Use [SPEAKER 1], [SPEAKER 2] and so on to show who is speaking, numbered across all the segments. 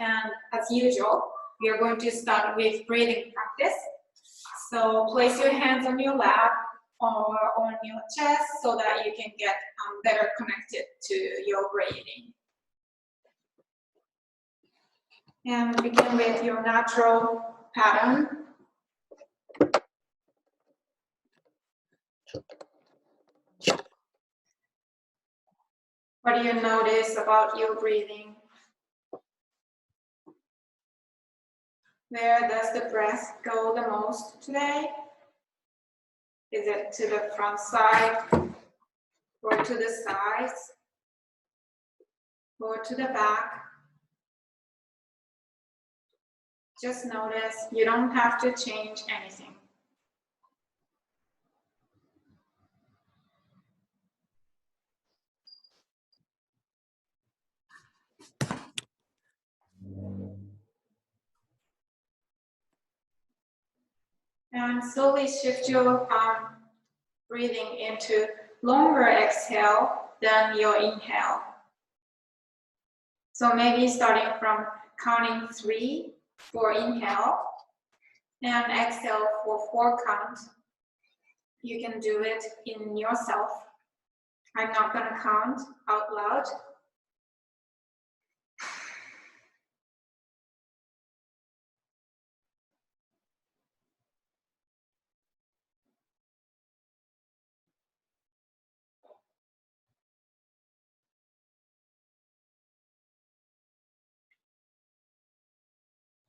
[SPEAKER 1] And as usual, we are going to start with breathing practice. So place your hands on your lap or on your chest so that you can get better connected to your breathing. And begin with your natural pattern. What do you notice about your breathing? Where does the breath go the most today? Is it to the front side, or to the sides, or to the back? Just notice, you don't have to change anything. And slowly shift your breathing into longer exhale than your inhale. So maybe starting from counting 3 for inhale and exhale for 4 count. You can do it in yourself. I'm not going to count out loud.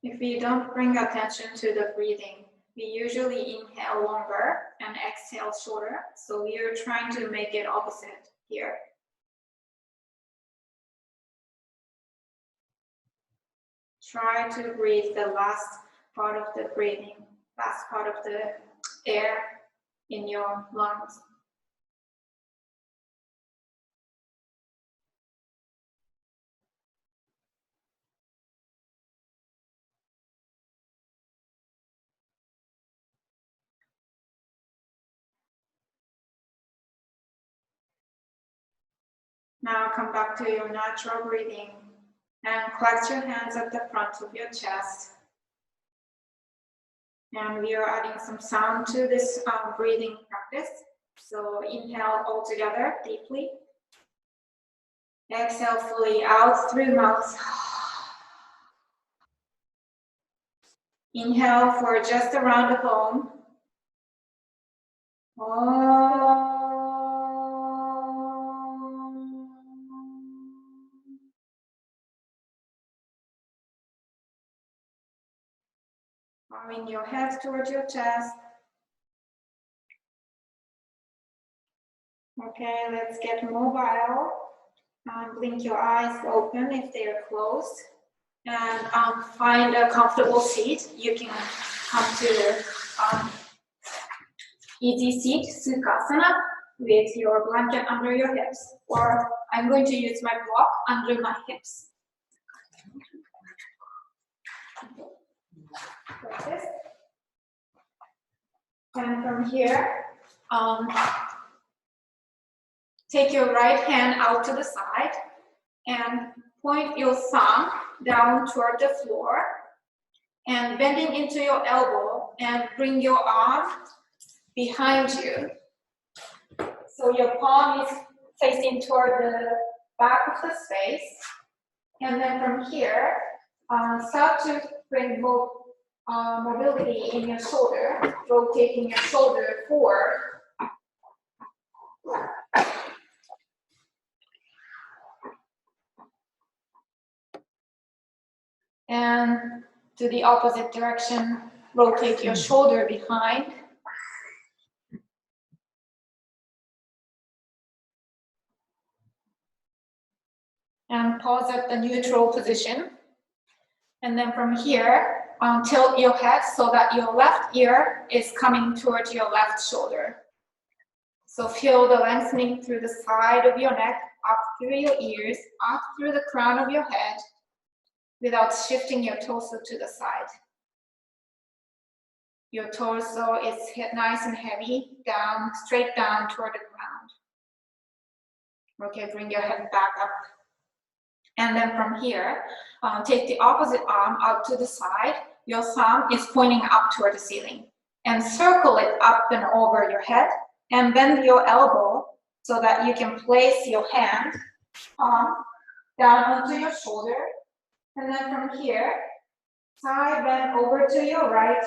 [SPEAKER 1] If we don't bring attention to the breathing, we usually inhale longer and exhale shorter. So we are trying to make it opposite here. Try to breathe the last part of the breathing, last part of the air in your lungs. Now come back to your natural breathing and collect your hands at the front of your chest. And we are adding some sound to this breathing practice. So inhale all together deeply. Exhale fully out through mouth. Inhale for just around the phone. Bowing your head towards your chest. Okay, let's get mobile. Blink your eyes open if they are closed. And find a comfortable seat. You can come to easy seat, Sukhasana, with your blanket under your hips. Or I'm going to use my block under my hips. Like this. And from here, take your right hand out to the side and point your thumb down toward the floor and bending into your elbow and bring your arm behind you. So your palm is facing toward the back of the space. And then from here, start to bring both mobility in your shoulder, rotating your shoulder forward. And to the opposite direction, rotate your shoulder behind. And pause at the neutral position. And then from here, tilt your head so that your left ear is coming towards your left shoulder. So feel the lengthening through the side of your neck, up through your ears, up through the crown of your head, without shifting your torso to the side. Your torso is nice and heavy, down, straight down toward the ground. Okay, bring your head back up. And then from here, take the opposite arm out to the side. Your thumb is pointing up toward the ceiling. And circle it up and over your head. And bend your elbow so that you can place your hand down onto your shoulder. And then from here, side bend over to your right.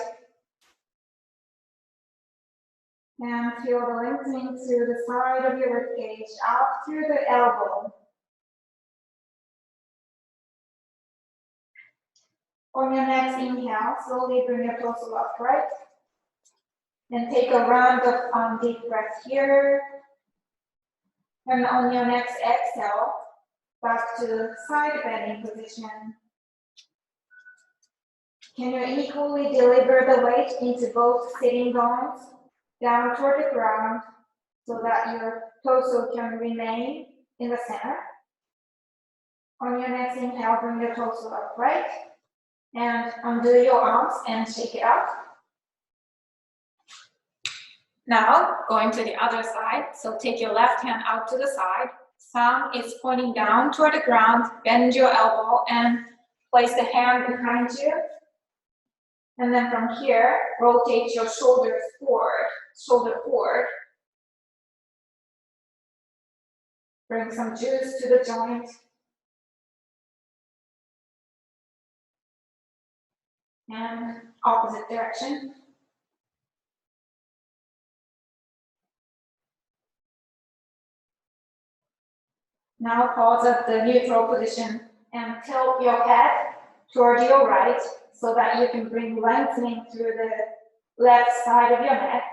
[SPEAKER 1] And feel the lengthening through the side of your ribcage, out through the elbow. On your next inhale, slowly bring your torso upright. And take a round of deep breath here. And on your next exhale, back to side bending position. Can you equally deliver the weight into both sitting bones, down toward the ground, so that your torso can remain in the center? On your next inhale, bring your torso upright. And undo your arms and shake it out. Now, going to the other side. So take your left hand out to the side. Thumb is pointing down toward the ground. Bend your elbow and place the hand behind you. And then from here, rotate your shoulders forward, shoulder forward. Bring some juice to the joint. And opposite direction. Now pause at the neutral position and tilt your head toward your right so that you can bring lengthening through the left side of your neck,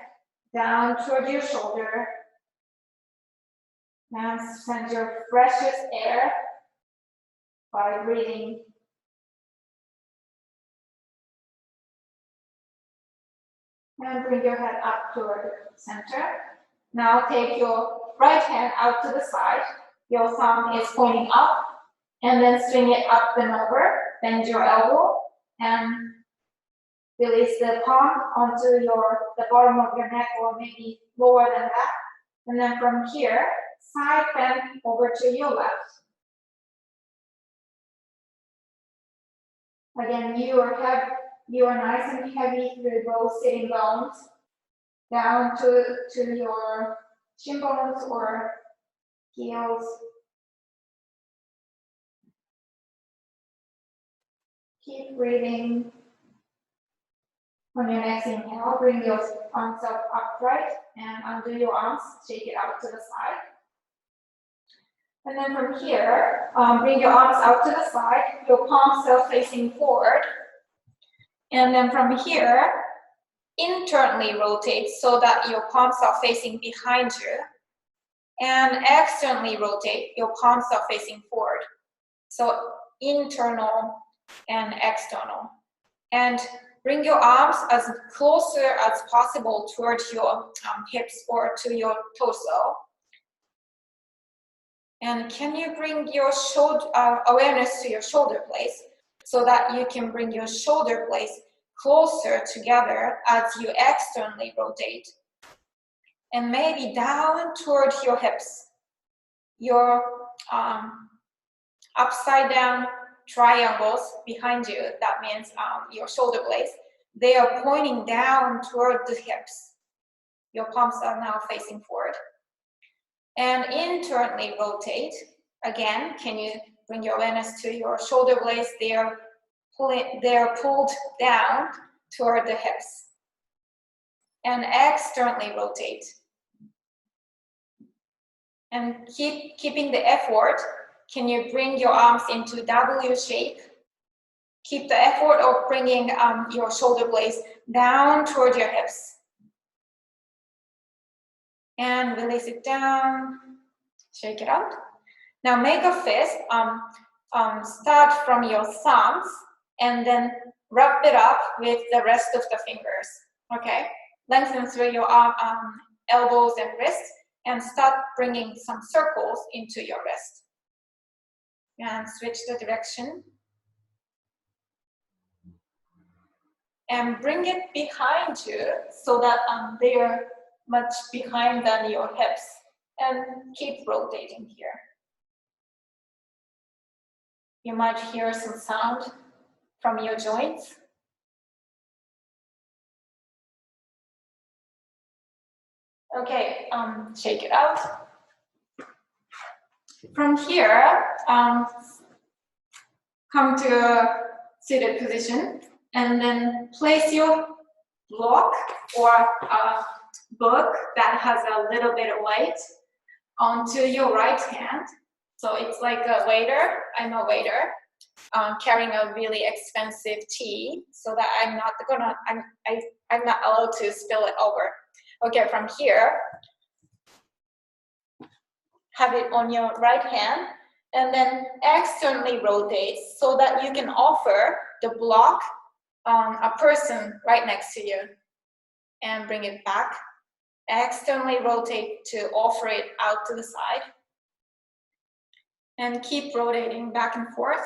[SPEAKER 1] down toward your shoulder. Now send your freshest air by breathing. And bring your head up toward the center. Now take your right hand out to the side. Your thumb is pointing up, and then swing it up and over. Bend your elbow and release the palm onto the bottom of your neck, or maybe lower than that. And then from here, side bend over to your left. Again, you are nice and heavy through both sitting bones, down to your shin bones or heels. Keep breathing. On your next inhale, bring your arms up upright and undo your arms, shake it out to the side. And then from here, bring your arms out to the side, your palms self-facing forward. And then from here, internally rotate so that your palms are facing behind you. And externally rotate, your palms are facing forward. So internal and external. And bring your arms as closer as possible towards your hips or to your torso. And can you bring your shoulder awareness to your shoulder blades so that you can bring your shoulder blades closer together as you externally rotate. And maybe down toward your hips. Your upside down triangles behind you, that means your shoulder blades, they are pointing down toward the hips. Your palms are now facing forward. And internally rotate. Again, can you bring your awareness to your shoulder blades? They are pulled down toward the hips. And externally rotate. And keeping the effort, can you bring your arms into W shape? Keep the effort of bringing your shoulder blades down toward your hips. And release it down, shake it out. Now make a fist, start from your thumbs and then wrap it up with the rest of the fingers, okay? Lengthen through your elbows and wrists and start bringing some circles into your wrist. And switch the direction. And bring it behind you so that they are much behind than your hips. And keep rotating here. You might hear some sound from your joints. Okay, shake it out. From here, come to a seated position and then place your block or a book that has a little bit of weight onto your right hand. So it's like a waiter. I'm a waiter carrying a really expensive tea, so that I'm not allowed to spill it over. Okay, from here, have it on your right hand and then externally rotate so that you can offer the block a person right next to you, and bring it back. Externally rotate to offer it out to the side, and keep rotating back and forth.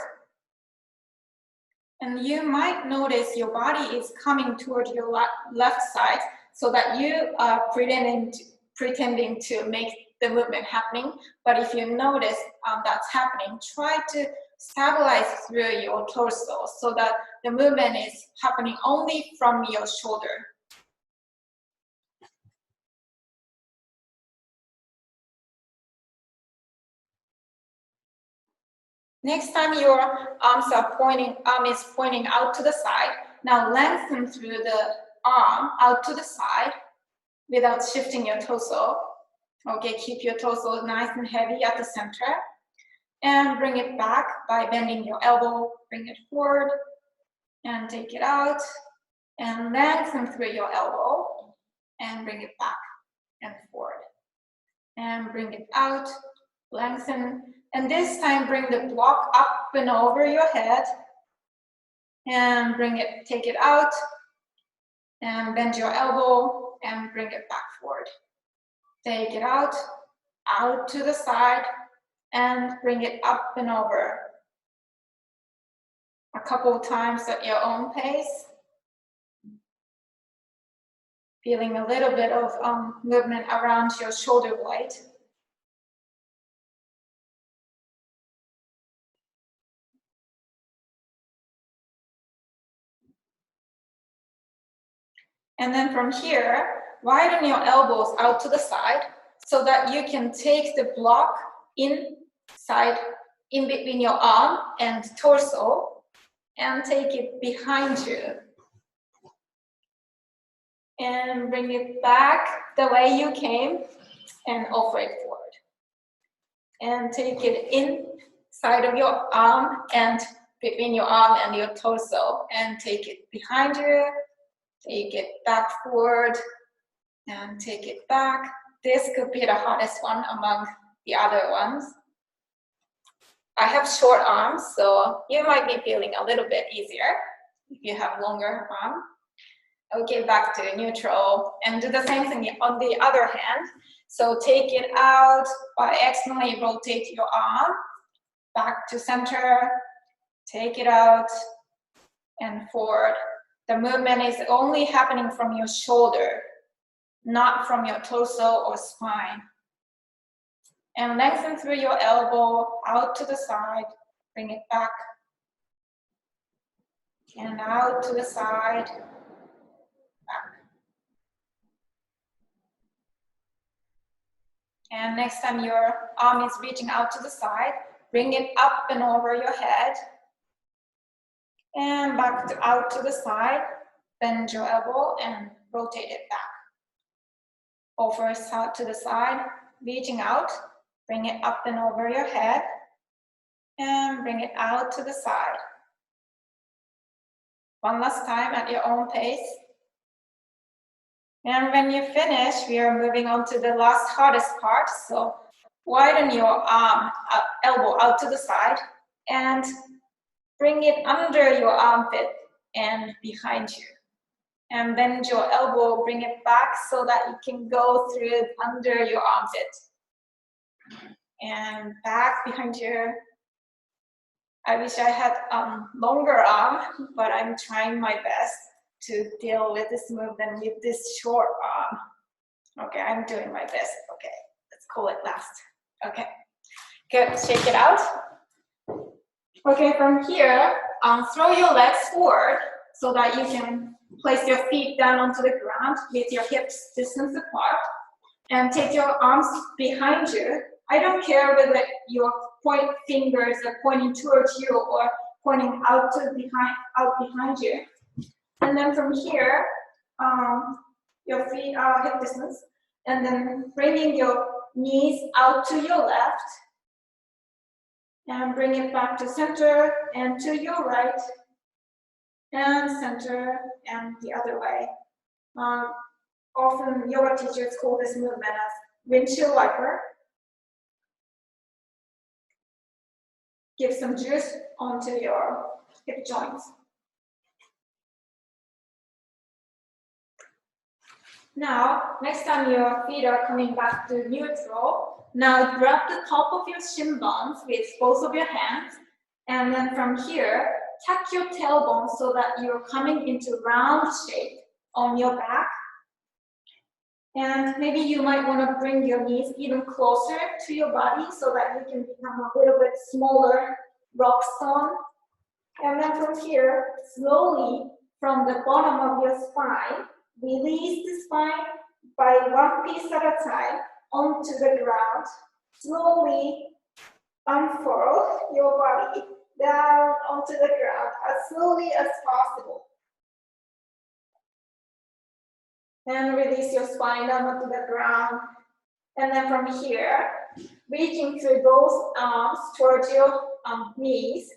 [SPEAKER 1] And you might notice your body is coming toward your left side, so that you are pretending to make the movement happening. But if you notice that's happening, try to stabilize through your torso so that the movement is happening only from your shoulder. Next time your arm is pointing out to the side, now lengthen through the arm out to the side without shifting your torso. Okay, keep your torso nice and heavy at the center, and bring it back by bending your elbow. Bring it forward and take it out, and lengthen through your elbow and bring it back and forward, and bring it out, lengthen, and this time bring the block up and over your head, and take it out, and bend your elbow and bring it back forward. Take it out to the side, and bring it up and over. A couple of times at your own pace. Feeling a little bit of movement around your shoulder blade. And then from here, widen your elbows out to the side so that you can take the block in between your arm and torso, and take it behind you. And bring it back the way you came and offer it forward. And take it inside of your arm and between your arm and your torso, and take it behind you. Take it back forward and take it back. This could be the hardest one among the other ones. I have short arms, so you might be feeling a little bit easier if you have longer arm. Okay, back to neutral, and do the same thing on the other hand. So take it out by externally rotate your arm back to center. Take it out and forward. The movement is only happening from your shoulder, not from your torso or spine. And lengthen through your elbow out to the side. Bring it back. And out to the side. Back. And next time your arm is reaching out to the side, bring it up and over your head. And back out to the side. Bend your elbow and rotate it back. Over out to the side, reaching out. Bring it up and over your head. And bring it out to the side. One last time at your own pace. And when you finish, we are moving on to the last hardest part. So widen your arm, elbow out to the side, and bring it under your armpit and behind you. And bend your elbow, bring it back so that you can go through it under your armpit. And back behind you. I wish I had longer arm, but I'm trying my best to deal with this movement with this short arm. Okay, I'm doing my best. Okay, let's call it last. Okay, good, shake it out. Okay, from here, throw your legs forward so that you can place your feet down onto the ground with your hips distance apart. And take your arms behind you. I don't care whether your fingers are pointing towards you or pointing out behind you. And then from here, your feet are hip distance. And then bringing your knees out to your left. And bring it back to center and to your right. And center and the other way. Often yoga teachers call this movement as windshield wiper. Give some juice onto your hip joints. Now, next time your feet are coming back to neutral, now grab the top of your shin bones with both of your hands, and then from here, tuck your tailbone so that you're coming into round shape on your back. And maybe you might want to bring your knees even closer to your body so that you can become a little bit smaller rock stone. And then from here, slowly from the bottom of your spine, release the spine by one piece at a time onto the ground. Slowly unfurl your body down onto the ground as slowly as possible. And release your spine down onto the ground. And then from here, reaching through both arms towards your knees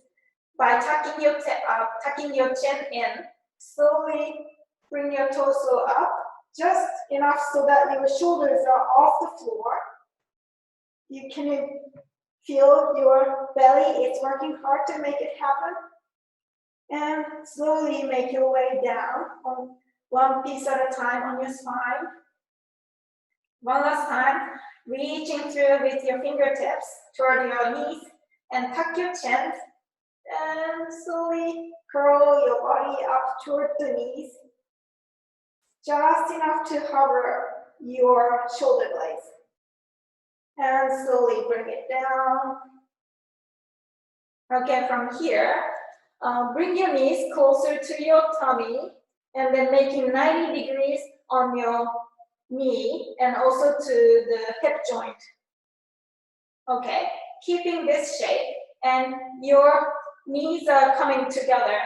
[SPEAKER 1] by tucking your chin in. Slowly bring your torso up, just enough so that your shoulders are off the floor. You can feel your belly, it's working hard to make it happen. And slowly make your way down on one piece at a time on your spine. One last time, reaching through with your fingertips toward your knees and tuck your chin and slowly curl your body up toward the knees, just enough to hover your shoulder blades. And slowly bring it down. Okay, from here, bring your knees closer to your tummy and then making 90 degrees on your knee and also to the hip joint. Okay, keeping this shape and your knees are coming together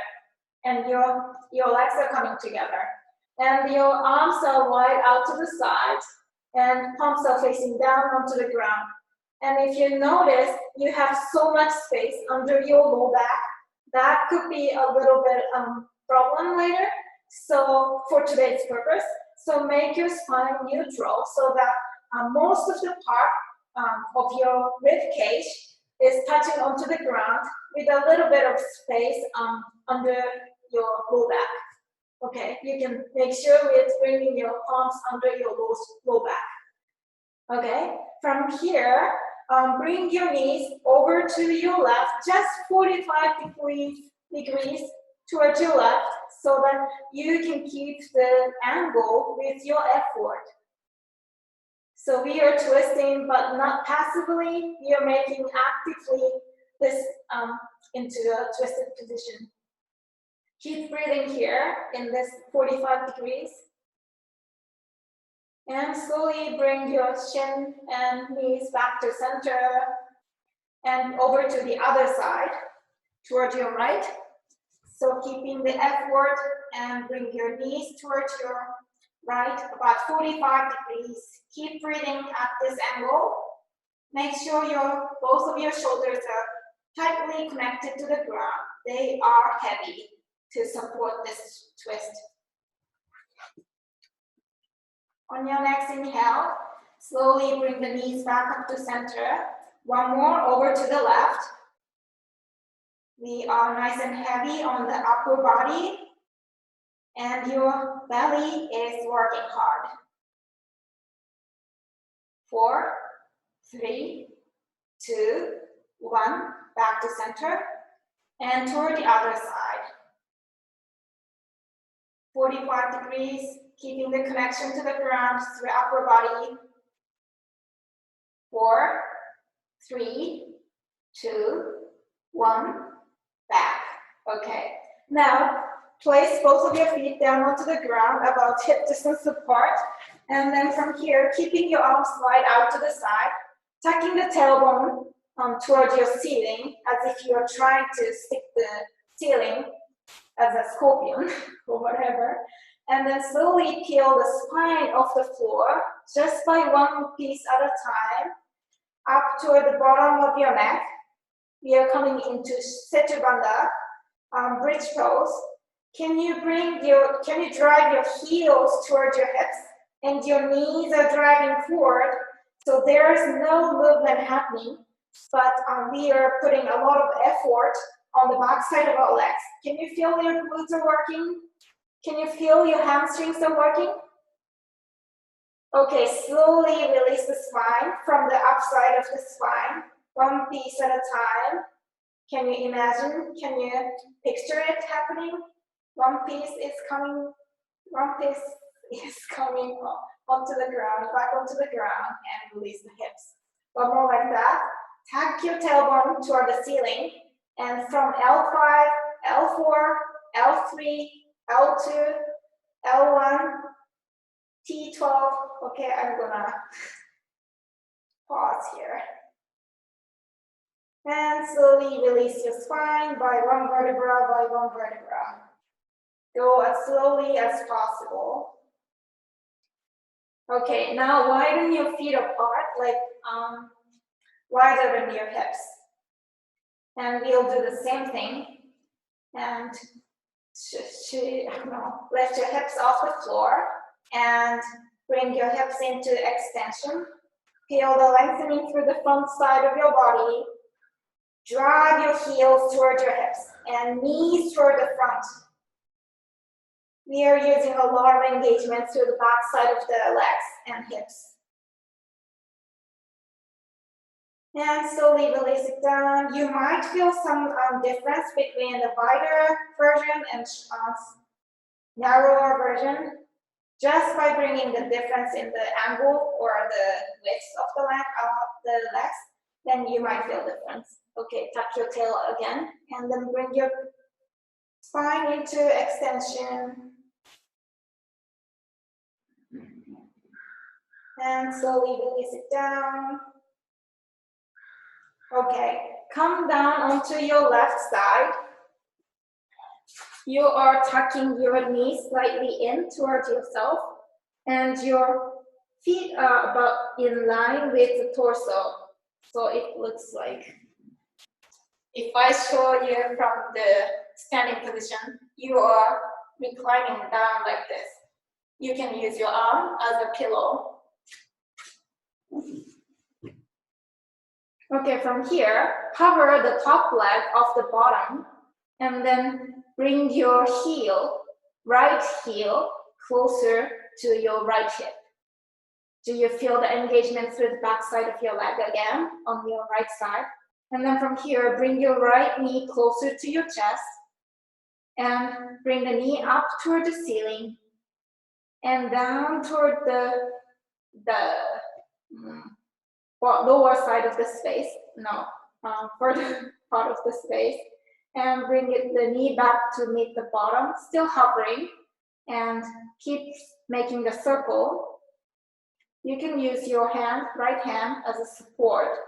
[SPEAKER 1] and your legs are coming together. And your arms are wide out to the sides and palms are facing down onto the ground. And if you notice, you have so much space under your low back, that could be a little bit problem later. So for today's purpose, so make your spine neutral so that most of the part of your rib cage is touching onto the ground with a little bit of space under your low back. Okay, you can make sure it's bringing your palms under your low back. Okay, from here, bring your knees over to your left, just 45 degrees towards your left, so that you can keep the angle with your effort. So we are twisting, but not passively. We are making actively this into a twisted position. Keep breathing here in this 45 degrees. And slowly bring your shin and knees back to center and over to the other side, towards your right. So keeping the effort and bring your knees towards your right, about 45 degrees. Keep breathing at this angle. Make sure both of your shoulders are tightly connected to the ground. They are heavy to support this twist. On your next inhale, slowly bring the knees back up to center. One more over to the left. We are nice and heavy on the upper body, and your belly is working hard. 4, 3, 2, 1, back to center, and toward the other side. 45 degrees, keeping the connection to the ground through the upper body. 4, 3, 2, 1, Okay, now place both of your feet down onto the ground about hip distance apart. And then from here, keeping your arms wide out to the side, tucking the tailbone towards your ceiling as if you are trying to stick the ceiling as a scorpion or whatever. And then slowly peel the spine off the floor just by one piece at a time up toward the bottom of your neck. We are coming into Setu Bandha, bridge pose. Can you drive your heels towards your hips and your knees are driving forward? So there is no movement happening, but we are putting a lot of effort on the back side of our legs. Can you feel your glutes are working? Can you feel your hamstrings are working? Okay, slowly release the spine from the upside of the spine, one piece at a time. Can you imagine? Can you picture it happening? One piece is coming onto the ground, back onto the ground, and release the hips. One more like that. Tag your tailbone toward the ceiling, and from L5, L4, L3, L2, L1, T12. Okay, I'm gonna pause here. And slowly release your spine by one vertebra. Go as slowly as possible. Okay, now widen your feet apart, like wider than your hips. And we'll do the same thing. And lift your hips off the floor and bring your hips into extension. Feel the lengthening through the front side of your body. Drive your heels towards your hips and knees toward the front. We are using a lot of engagement through the back side of the legs and hips. And slowly release it down. You might feel some difference between the wider version and narrower version. Just by bringing the difference in the angle or the width of the legs, then you might feel difference. Okay, tuck your tail again, and then bring your spine into extension. And slowly release it down. Okay, come down onto your left side. You are tucking your knees slightly in towards yourself, and your feet are about in line with the torso. So it looks like, if I show you from the standing position, you are reclining down like this. You can use your arm as a pillow. Okay, from here, cover the top leg off the bottom, and then bring your right heel, closer to your right hip. Do you feel the engagement through the back side of your leg again on your right side? And then from here, bring your right knee closer to your chest and bring the knee up toward the ceiling and down toward the lower side of the space. Further part of the space. And bring the knee back to meet the bottom, still hovering, and keep making the circle. You can use your right hand as a support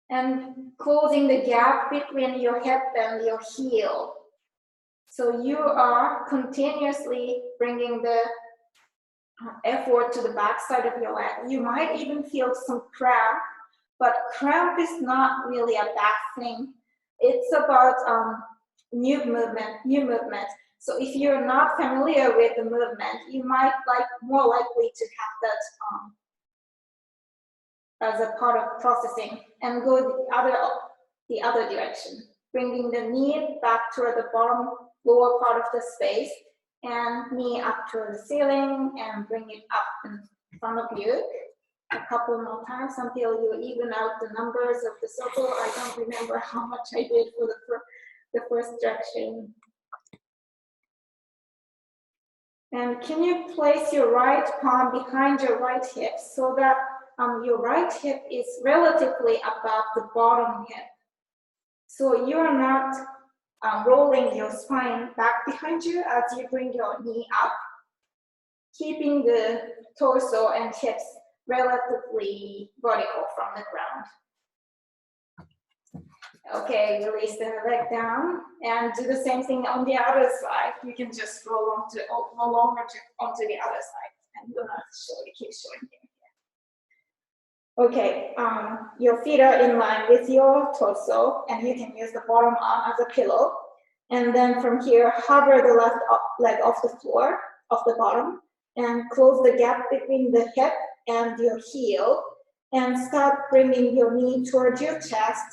[SPEAKER 1] and closing the gap between your hip and your heel. So you are continuously bringing the effort to the back side of your leg. You might even feel some cramp, but cramp is not really a bad thing. It's about new movement. So if you're not familiar with the movement, you might more likely to have that as a part of processing and go the other direction, bringing the knee back toward the bottom lower part of the space and knee up toward the ceiling and bring it up in front of you. A couple more times until you even out the numbers of the circle. I don't remember how much I did for the first direction. And can you place your right palm behind your right hip so that your right hip is relatively above the bottom hip. So you're not rolling your spine back behind you as you bring your knee up, keeping the torso and hips relatively vertical from the ground. Okay, release the leg down and do the same thing on the other side. You can just roll onto the other side. I'm gonna keep showing here. Okay, your feet are in line with your torso, and you can use the bottom arm as a pillow. And then from here, hover the left leg off the floor, off the bottom, and close the gap between the hip and your heel, and start bringing your knee towards your chest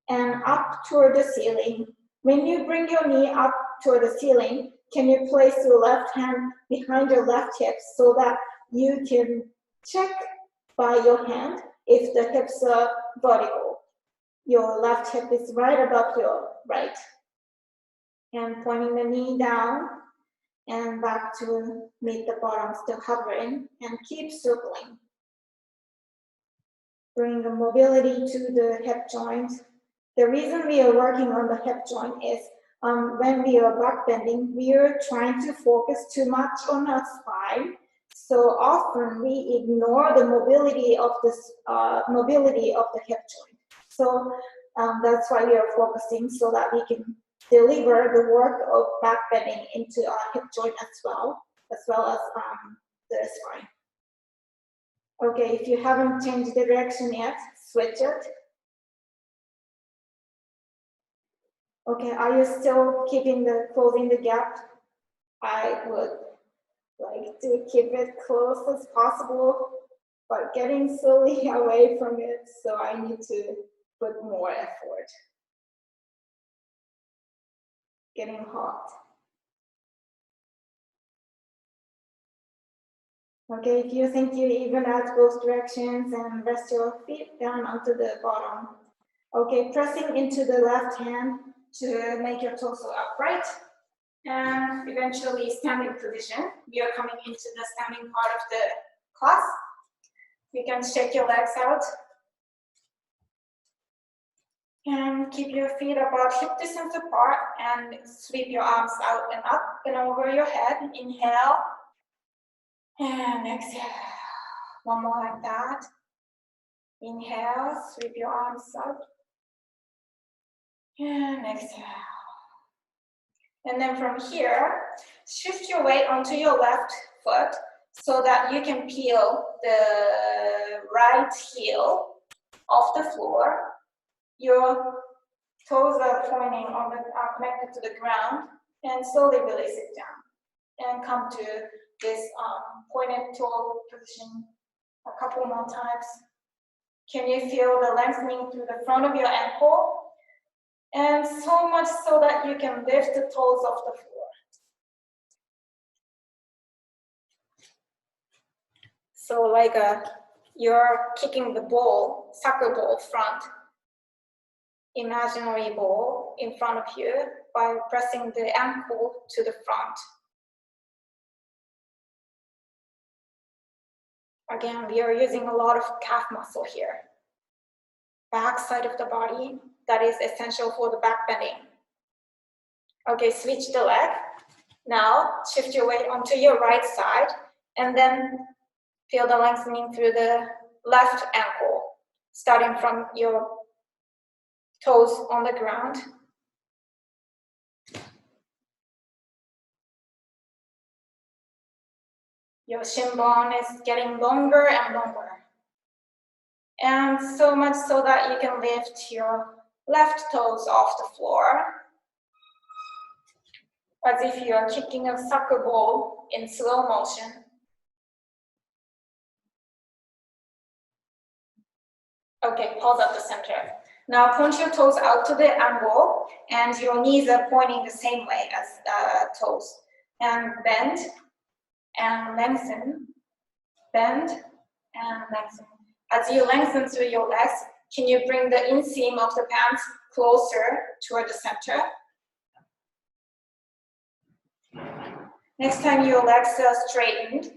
[SPEAKER 1] and up toward the ceiling. When you bring your knee up toward the ceiling, can you place your left hand behind your left hip so that you can check by your hand if the hips are vertical. Your left hip is right above your right. And pointing the knee down and back to meet the bottom, still hovering, and keep circling. Bring the mobility to the hip joint. The reason we are working on the hip joint is when we are back bending, we are trying to focus too much on our spine. So often we ignore the mobility of the hip joint. So that's why we are focusing, so that we can deliver the work of back bending into our hip joint as well as the spine. Okay, if you haven't changed the direction yet, switch it. Okay, are you still closing the gap? I would like to keep it close as possible, but getting slowly away from it, so I need to put more effort. Getting hot. Okay, if you think you even out both directions, and rest your feet down onto the bottom. Okay, pressing into the left hand to make your torso upright. And eventually standing position. We are coming into the standing part of the class. You can shake your legs out. And keep your feet about hip distance apart and sweep your arms out and up and over your head. Inhale. And exhale. One more like that. Inhale, sweep your arms out. And exhale. And then from here, shift your weight onto your left foot so that you can peel the right heel off the floor. Your toes are pointing are connected to the ground, and slowly release it down. And come to this pointed toe position a couple more times. Can you feel the lengthening through the front of your ankle? And so much so that you can lift the toes off the floor. So like you're kicking the ball, soccer ball front, imaginary ball in front of you by pressing the ankle to the front. Again, we are using a lot of calf muscle here. Back side of the body, that is essential for the back bending. Okay, switch the leg. Now, shift your weight onto your right side, and then feel the lengthening through the left ankle, starting from your toes on the ground. Your shin bone is getting longer and longer. And so much so that you can lift your left toes off the floor, as if you are kicking a soccer ball in slow motion. Okay, pause at the center. Now point your toes out to the angle, and your knees are pointing the same way as toes. And bend, and lengthen, bend, and lengthen. As you lengthen through your legs, can you bring the inseam of the pants closer toward the center? Next time your legs are straightened,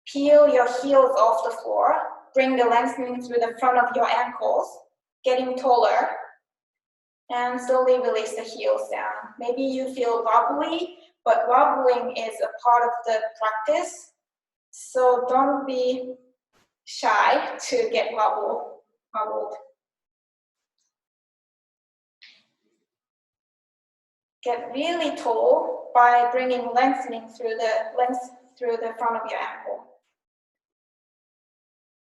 [SPEAKER 1] peel your heels off the floor, bring the lengthening through the front of your ankles, getting taller, And slowly release the heels down. Maybe you feel wobbly, but wobbling is a part of the practice. So don't be shy to get wobbled. Get really tall by bringing lengthening through the front of your ankle.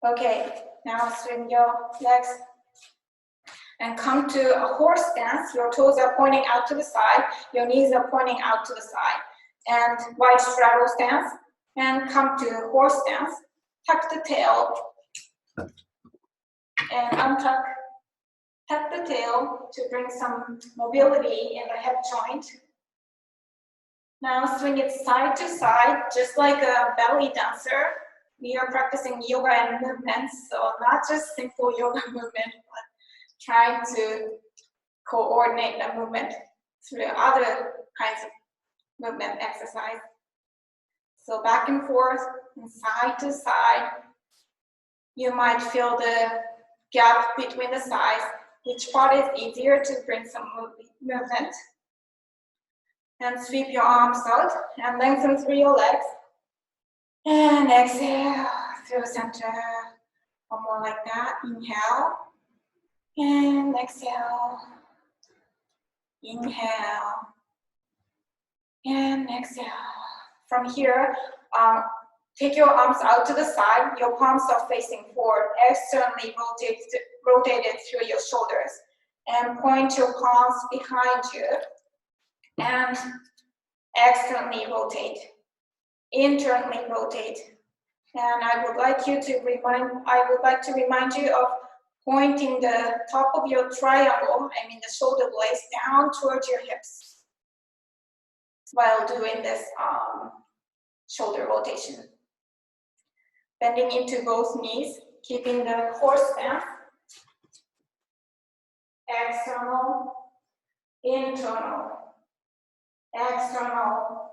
[SPEAKER 1] Okay, now swing your legs and come to a horse stance. Your toes are pointing out to the side, your knees are pointing out to the side. And wide straddle stance, and come to horse stance. Tuck the tail, and untuck. Tuck the tail to bring some mobility in the hip joint. Now swing it side to side, just like a belly dancer. We are practicing yoga and movements, so not just simple yoga movement, but trying to coordinate the movement through other kinds of movement exercise. So back and forth, and side to side. You might feel the gap between the sides. Which part is easier to bring some movement? And sweep your arms out and lengthen through your legs. And exhale through center. One more like that. Inhale. And exhale. Inhale. And exhale. From here, take your arms out to the side. Your palms are facing forward. Externally rotated through your shoulders. And point your palms behind you. And externally rotate. Internally rotate. And I would like to remind you of pointing the top of your triangle, the shoulder blades, down towards your hips while doing this shoulder rotation. Bending into both knees, keeping the horse stance. External, internal, external,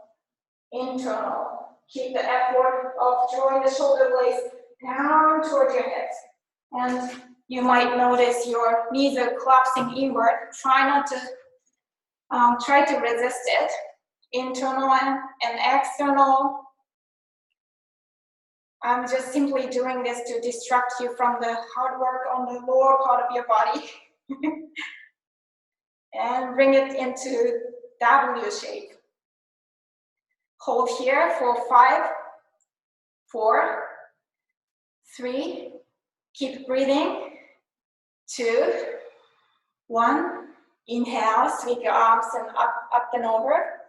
[SPEAKER 1] internal. Keep the effort of drawing the shoulder blades down towards your hips. And you might notice your knees are collapsing inward. Try to resist it. Internal and external. I'm just simply doing this to distract you from the hard work on the lower part of your body. And bring it into W shape. Hold here for 5, 4, 3, keep breathing, 2, 1, inhale, sweep your arms and up and over,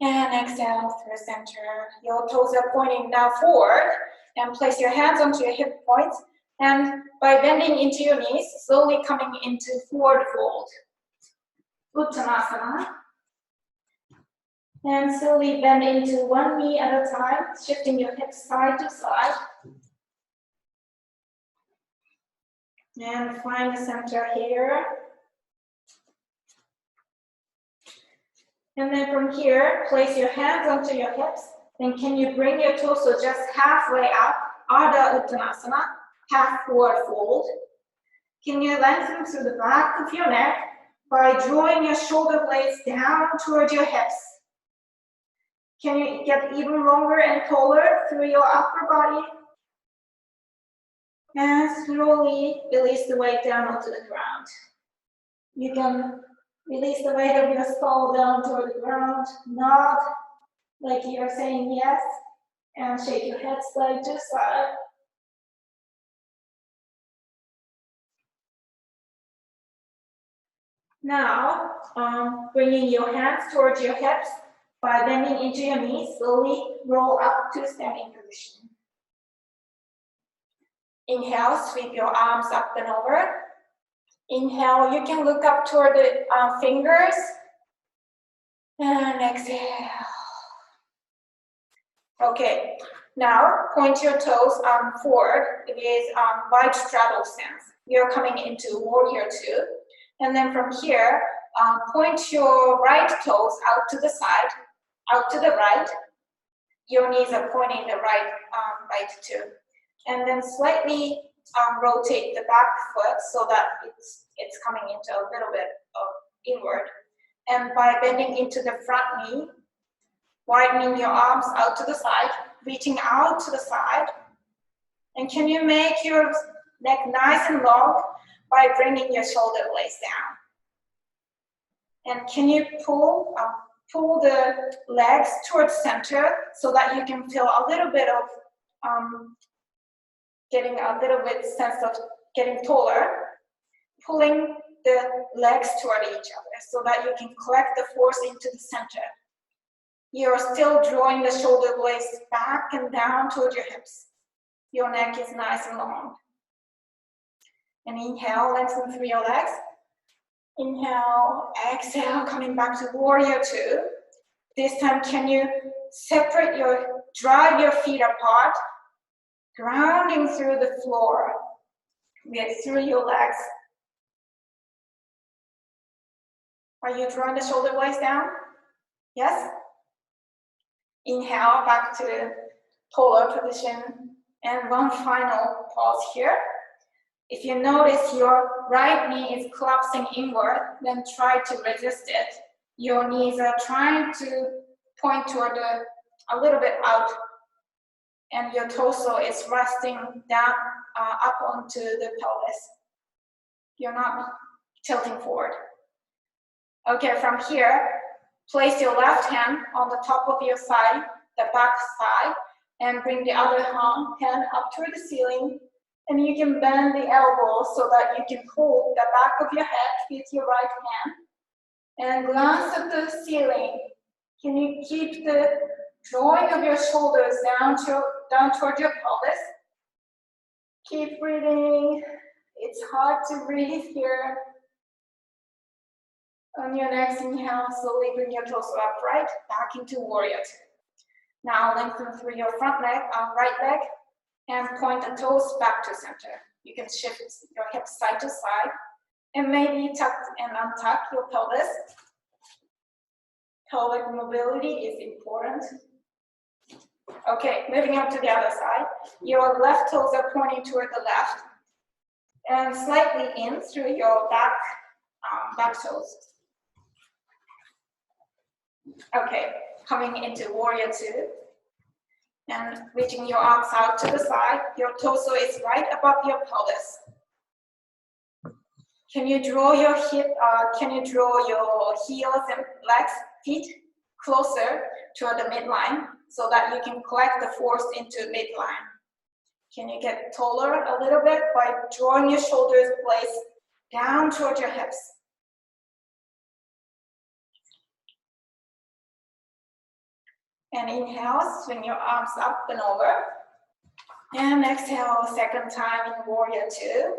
[SPEAKER 1] and exhale through center. Your toes are pointing now forward, and place your hands onto your hip points, and by bending into your knees, slowly coming into forward fold. Uttanasana. And slowly bend into one knee at a time, shifting your hips side to side. And find the center here. And then from here, place your hands onto your hips. And can you bring your torso just halfway up, Ardha Uttanasana, half forward fold. Can you lengthen through the back of your neck by drawing your shoulder blades down towards your hips? Can you get even longer and taller through your upper body? And slowly release the weight down onto the ground. You can release the weight of your skull down toward the ground, nod like you're saying yes, and shake your head side to side. Now, bringing your hands towards your hips, by bending into your knees, slowly roll up to standing position. Inhale, sweep your arms up and over. Inhale, you can look up toward the fingers. And exhale. Okay, now point your toes forward. It is wide straddle stance. You're coming into warrior 2. And then from here, point your right toes out to the side, out to the right. Your knees are pointing the right too. And then slightly rotate the back foot so that it's coming into a little bit of inward. And by bending into the front knee, widening your arms out to the side, reaching out to the side. And can you make your neck nice and long by bringing your shoulder blades down? And can you pull the legs towards center so that you can feel a little bit of getting a little bit sense of getting taller, pulling the legs toward each other so that you can collect the force into the center. You're still drawing the shoulder blades back and down toward your hips. Your neck is nice and long. And inhale, lengthen through your legs. Inhale, exhale, coming back to warrior two. This time, can you drive your feet apart, grounding through the floor, through your legs. Are you drawing the shoulder blades down? Yes? Inhale, back to taller position. And one final pause here. If you notice your right knee is collapsing inward, then try to resist it. Your knees are trying to point toward a little bit out, and your torso is resting down up onto the pelvis. You're not tilting forward. Okay, from here, place your left hand on the top of your thigh, the back thigh, and bring the other hand up toward the ceiling. And you can bend the elbow so that you can hold the back of your head with your right hand. And glance at the ceiling. Can you keep the drawing of your shoulders down toward your pelvis? Keep breathing. It's hard to breathe here. On your next inhale, slowly bring your torso upright, back into warrior two. Now lengthen through your front leg, right leg, and point the toes back to center. You can shift your hips side to side, and maybe tuck and untuck your pelvis. Pelvic mobility is important. Okay, moving on to the other side. Your left toes are pointing toward the left, and slightly in through your back toes. Okay, coming into warrior two. And reaching your arms out to the side, your torso is right above your pelvis. Can you draw your heels and legs, feet closer toward the midline so that you can collect the force into midline? Can you get taller a little bit by drawing your shoulders blades down toward your hips? And inhale, swing your arms up and over. And exhale, second time in warrior two.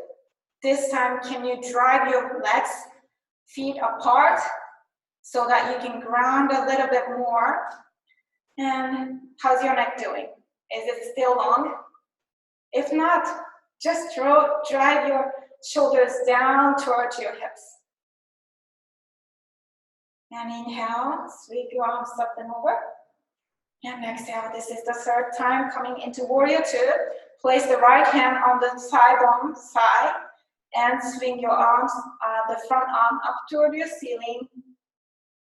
[SPEAKER 1] This time, can you drive your legs, feet apart so that you can ground a little bit more? And how's your neck doing? Is it still long? If not, just drive your shoulders down towards your hips. And inhale, sweep your arms up and over. And exhale, this is the third time coming into warrior two. Place the right hand on the thigh bone side and swing your arms, the front arm up toward your ceiling.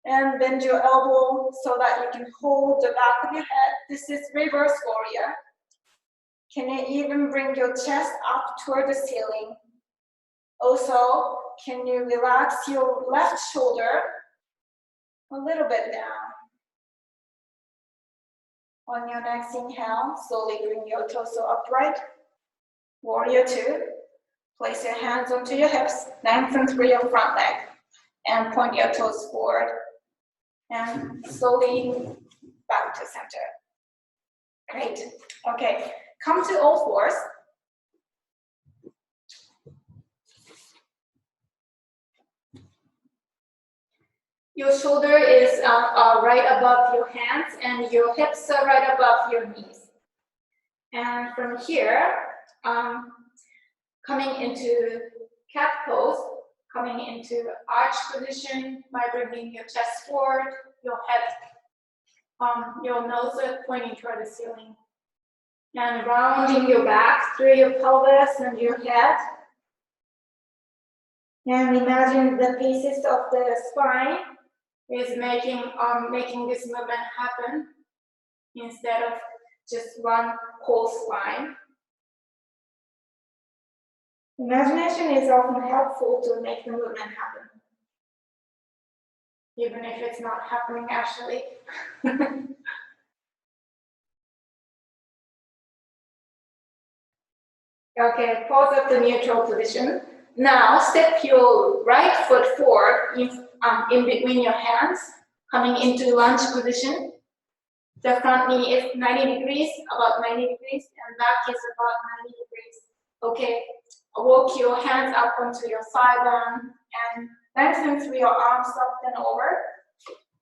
[SPEAKER 1] And bend your elbow so that you can hold the back of your head. This is reverse warrior. Can you even bring your chest up toward the ceiling? Also, can you relax your left shoulder a little bit down? On your next inhale, slowly bring your torso upright. Warrior two. Place your hands onto your hips, lengthen through your front leg, and point your toes forward. And slowly back to center. Great. Okay, come to all fours. Your shoulder is right above your hands and your hips are right above your knees. And from here, coming into cat pose, coming into arch position by bringing your chest forward, your head, your nose is pointing toward the ceiling. And rounding your back through your pelvis and your head. And imagine the pieces of the spine is making this movement happen instead of just one whole spine. Imagination is often helpful to make the movement happen, even if it's not happening actually. Okay, pause at the neutral position. Now step your right foot forward in between your hands, coming into lunge position. The front knee is 90 degrees, about 90 degrees, and back is about 90 degrees. Okay, walk your hands up onto your thigh bone and lengthen through your arms up and over.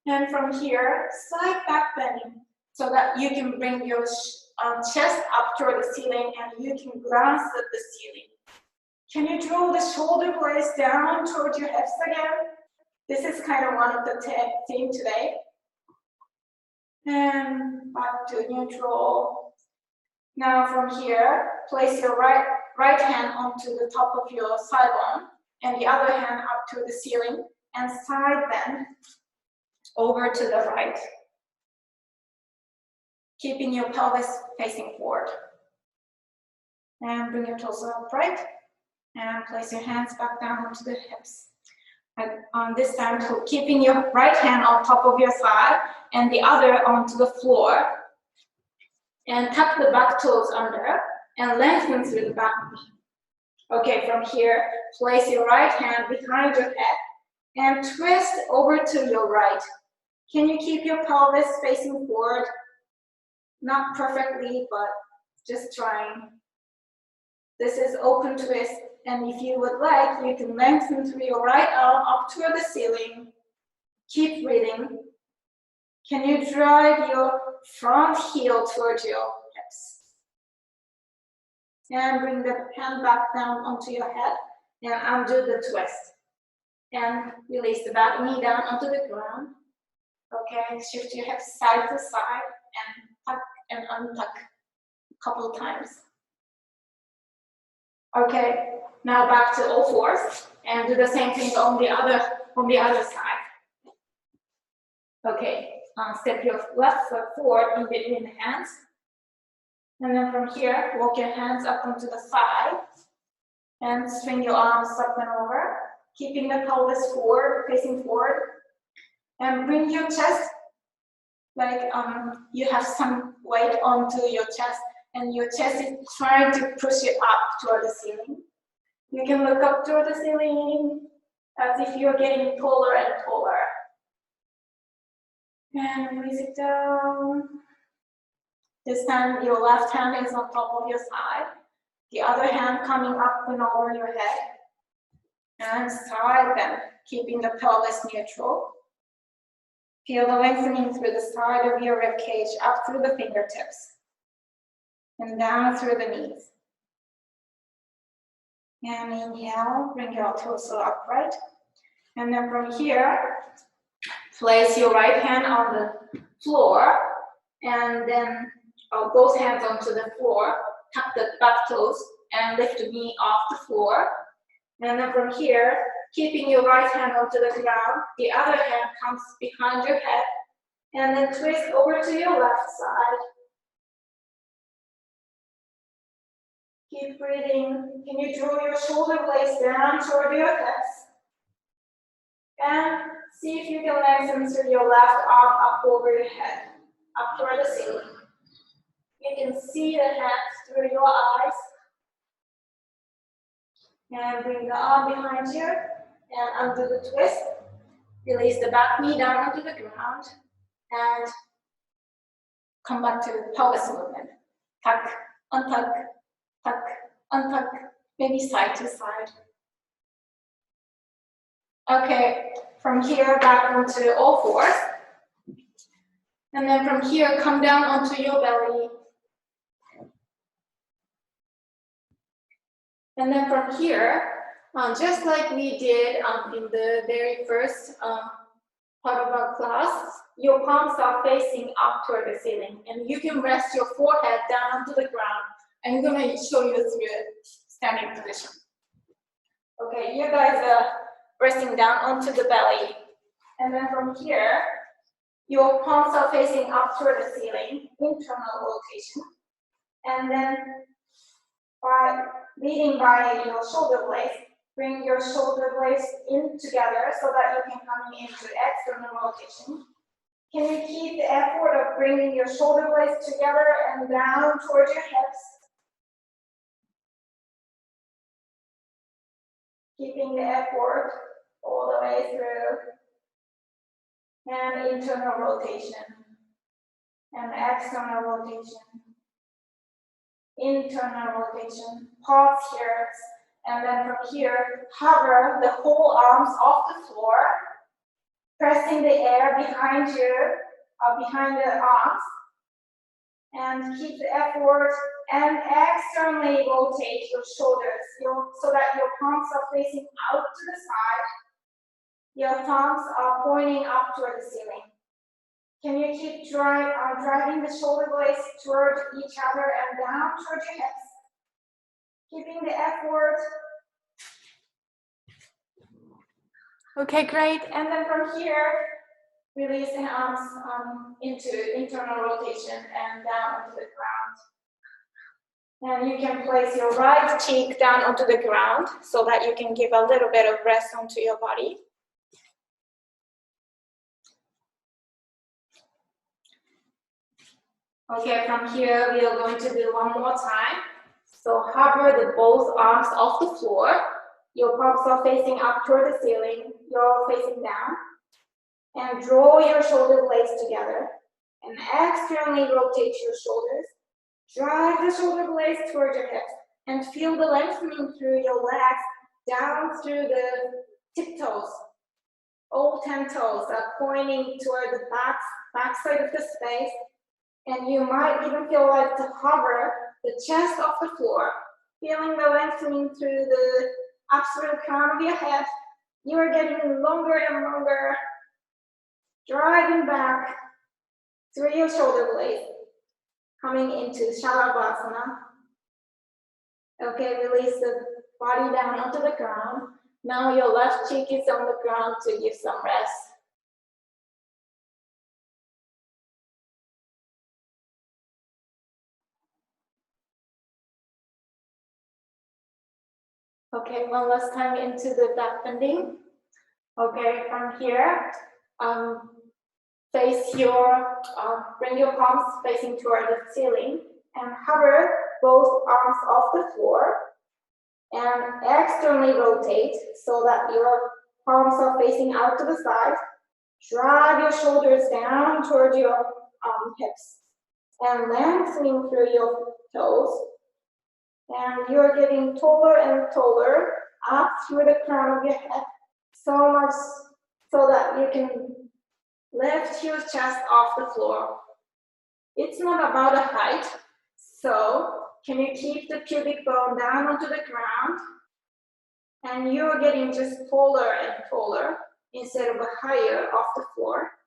[SPEAKER 1] And from here, side back bending so that you can bring your chest up toward the ceiling and you can glance at the ceiling. Can you draw the shoulder blades down toward your hips again? This is kind of one of the theme today. And back to neutral. Now from here, place your right hand onto the top of your thigh bone and the other hand up to the ceiling and side bend over to the right. Keeping your pelvis facing forward. And bring your torso upright and place your hands back down onto the hips. And this time, so keeping your right hand on top of your thigh and the other onto the floor. And tuck the back toes under and lengthen through the back knee. Okay, from here, place your right hand behind your head and twist over to your right. Can you keep your pelvis facing forward? Not perfectly, but just trying. This is open twist, and if you would like, you can lengthen through your right arm up toward the ceiling. Keep breathing. Can you drive your front heel towards your hips? And bring the hand back down onto your head and undo the twist. And release the back knee down onto the ground. Okay, shift your hips side to side and tuck and untuck a couple of times. Okay, now back to all fours and do the same thing on the other side. Okay, step your left foot forward in between the hands. And then from here, walk your hands up onto the thigh and swing your arms up and over, keeping the pelvis forward, facing forward. And bring your chest like you have some weight onto your chest and your chest is trying to push it up toward the ceiling. You can look up toward the ceiling as if you're getting taller and taller. And release it down. This time your left hand is on top of your side. The other hand coming up and over your head. And side bend, keeping the pelvis neutral. Feel the lengthening through the side of your rib cage, up through the fingertips. And down through the knees. And inhale, bring your torso upright. And then from here, place your right hand on the floor. And then both hands onto the floor. Tuck the back toes and lift the knee off the floor. And then from here, keeping your right hand onto the ground, the other hand comes behind your head. And then twist over to your left side. Keep breathing. Can you draw your shoulder blades down toward your hips? And see if you can lengthen through your left arm up over your head, up toward the ceiling. You can see the hands through your eyes. And bring the arm behind you and undo the twist. Release the back knee down onto the ground and come back to pelvis movement. Tuck, untuck, tuck, untuck, maybe side to side. Okay, from here back onto all fours. And then from here, come down onto your belly. And then from here, just like we did in the very first part of our class, your palms are facing up toward the ceiling. And you can rest your forehead down onto the ground. I'm going to show you through standing position. Okay, you guys are resting down onto the belly. And then from here, your palms are facing up toward the ceiling, internal rotation. And then by leading by your shoulder blades, bring your shoulder blades in together so that you can come into external rotation. Can you keep the effort of bringing your shoulder blades together and down towards your hips? Keeping the effort all the way through. And internal rotation. And external rotation. Internal rotation. Pause here. And then from here, hover the whole arms off the floor. Pressing the air behind you, behind the arms. And keep the effort and externally rotate your shoulders so that your palms are facing out to the side. Your thumbs are pointing up toward the ceiling. Can you keep driving the shoulder blades toward each other and down toward your hips? Keeping the effort. Okay, great. And then from here, release the arms into internal rotation and down onto the ground. And you can place your right cheek down onto the ground so that you can give a little bit of rest onto your body. Okay, from here, we are going to do one more time. So hover the both arms off the floor. Your palms are facing up toward the ceiling. You're facing down. And draw your shoulder blades together. And externally rotate your shoulders. Drive the shoulder blades toward your hips. And feel the lengthening through your legs down through the tiptoes. All 10 toes are pointing toward the back side of the space. And you might even feel like to hover the chest off the floor, feeling the lengthening through the absolute crown of your head. You are getting longer and longer, driving back through your shoulder blades, coming into Shalabhasana. Okay, release the body down onto the ground. Now your left cheek is on the ground to give some rest. Okay, one last time into the back bending. Okay, from here, bring your palms facing toward the ceiling and hover both arms off the floor and externally rotate so that your palms are facing out to the side. Drive your shoulders down toward your hips and lengthening through your toes. And you're getting taller and taller up through the crown of your head, so much so that you can lift your chest off the floor. It's not about the height, so can you keep the pubic bone down onto the ground? And you're getting just taller and taller instead of higher off the floor.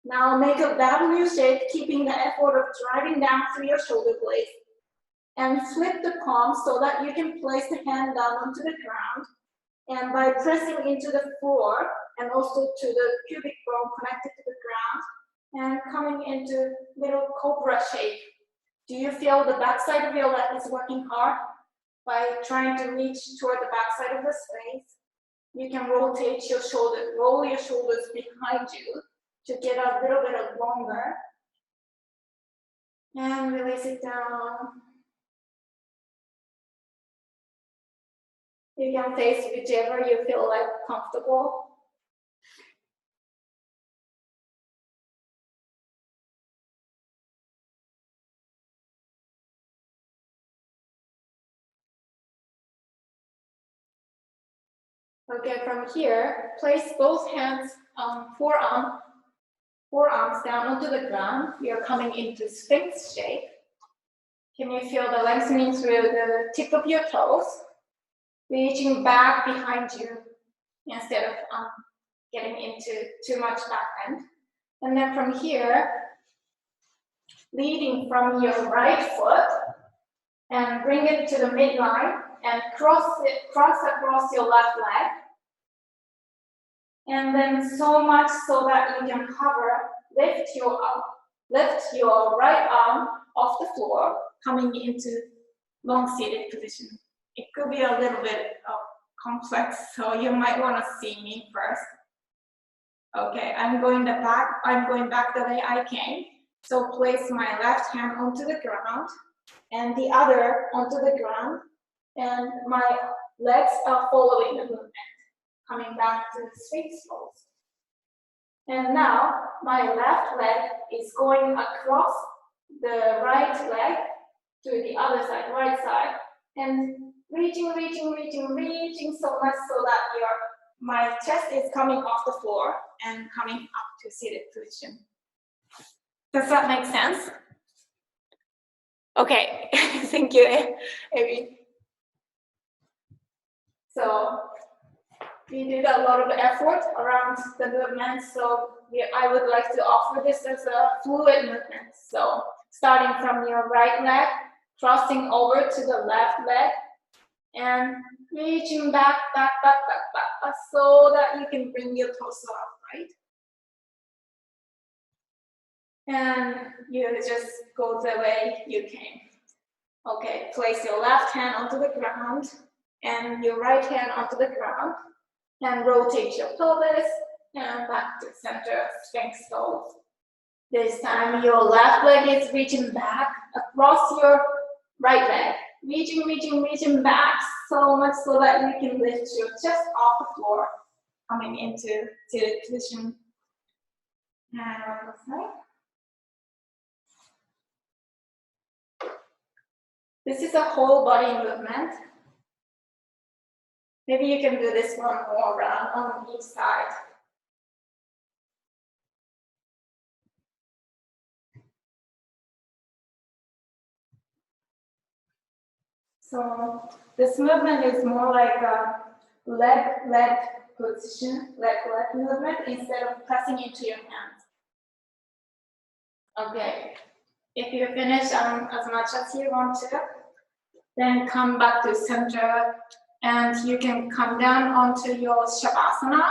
[SPEAKER 1] Now make a W shape, keeping the effort of driving down through your shoulder blades. And flip the palms so that you can place the hand down onto the ground. And by pressing into the floor and also to the pubic bone connected to the ground and coming into little cobra shape. Do you feel the backside of your leg is working hard? By trying to reach toward the backside of the space, you can rotate your shoulder, roll your shoulders behind you to get a little bit of longer. And release it down. You can face whichever you feel like comfortable. Okay, from here, place both hands on forearms down onto the ground. We are coming into Sphinx shape. Can you feel the lengthening through the tip of your toes? Reaching back behind you instead of getting into too much back bend. And then from here, leading from your right foot and bring it to the midline and cross across your left leg. And then so much so that you can hover, lift your right arm off the floor, coming into long seated position. It could be a little bit complex, so you might want to see me first. Okay, I'm going back the way I came. So place my left hand onto the ground and the other onto the ground, and my legs are following the movement, coming back to the straight pose. And now my left leg is going across the right leg to the other side, right side, and reaching so much so that my chest is coming off the floor and coming up to seated position. Does that make sense? Okay, thank you, Abby. So we did a lot of effort around the movement, so I would like to offer this as a fluid movement. So starting from your right leg, crossing over to the left leg, and reaching back, so that you can bring your torso up, right? And you just go the way you came. Okay, place your left hand onto the ground and your right hand onto the ground, and rotate your pelvis and back to center, Sphinx pose. This time your left leg is reaching back across your right leg, reaching back so much so that you can lift your chest off the floor, coming into seated position. And on the side. This is a whole body movement. Maybe you can do this one more round on each side. So this movement is more like a leg position, leg movement, instead of pressing into your hands. Okay, if you finish as much as you want to, then come back to center, and you can come down onto your Shavasana.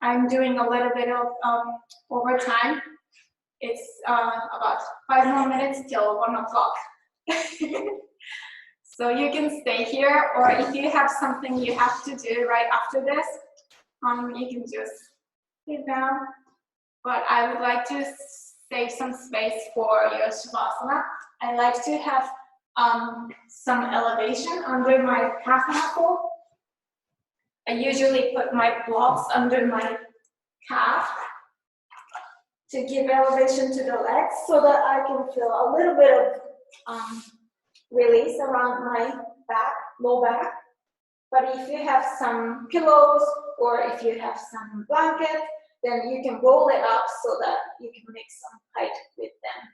[SPEAKER 1] I'm doing a little bit of overtime. It's about 5 more minutes till 1 o'clock. So you can stay here, or if you have something you have to do right after this, you can just sit down. But I would like to save some space for your Shavasana. I like to have some elevation under my calf muscle. I usually put my blocks under my calf to give elevation to the legs so that I can feel a little bit of release around my back, low back. But if you have some pillows or if you have some blanket, then you can roll it up so that you can make some height with them.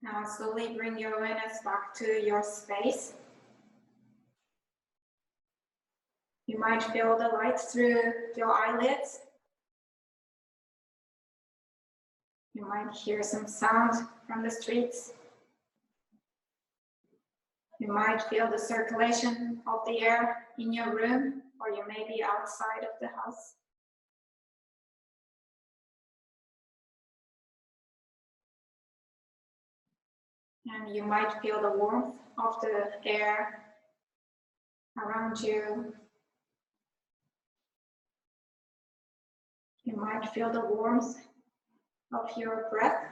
[SPEAKER 1] Now slowly bring your awareness back to your space. You might feel the light through your eyelids. You might hear some sound from the streets. You might feel the circulation of the air in your room, or you may be outside of the house. And you might feel the warmth of the air around you. You might feel the warmth of your breath.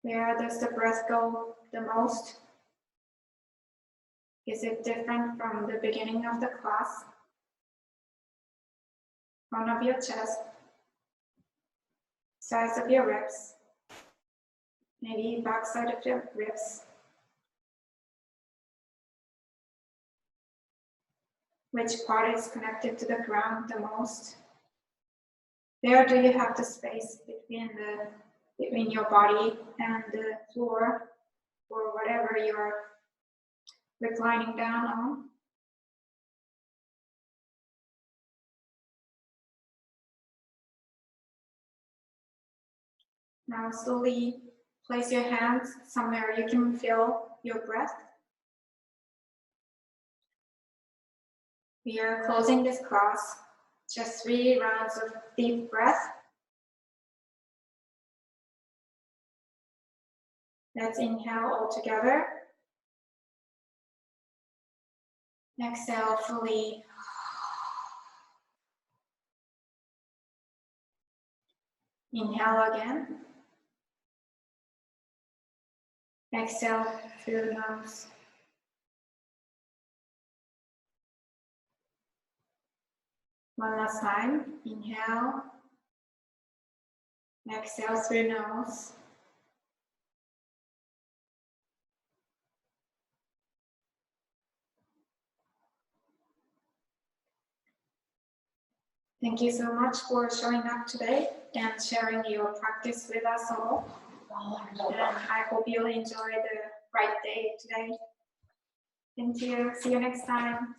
[SPEAKER 1] Where does the breath go the most? Is it different from the beginning of the class? Front of your chest, sides of your ribs, maybe back side of your ribs. Which part is connected to the ground the most? Where do you have the space between your body and the floor, or whatever you're reclining down on? Now slowly place your hands somewhere you can feel your breath. We are closing this class. Just 3 rounds of deep breath. Let's inhale all together. Exhale fully. Inhale again. Exhale through the nose. One last time. Inhale. Exhale through nose. Thank you so much for showing up today and sharing your practice with us all. And I hope you'll enjoy the right day today. Thank you. See you next time.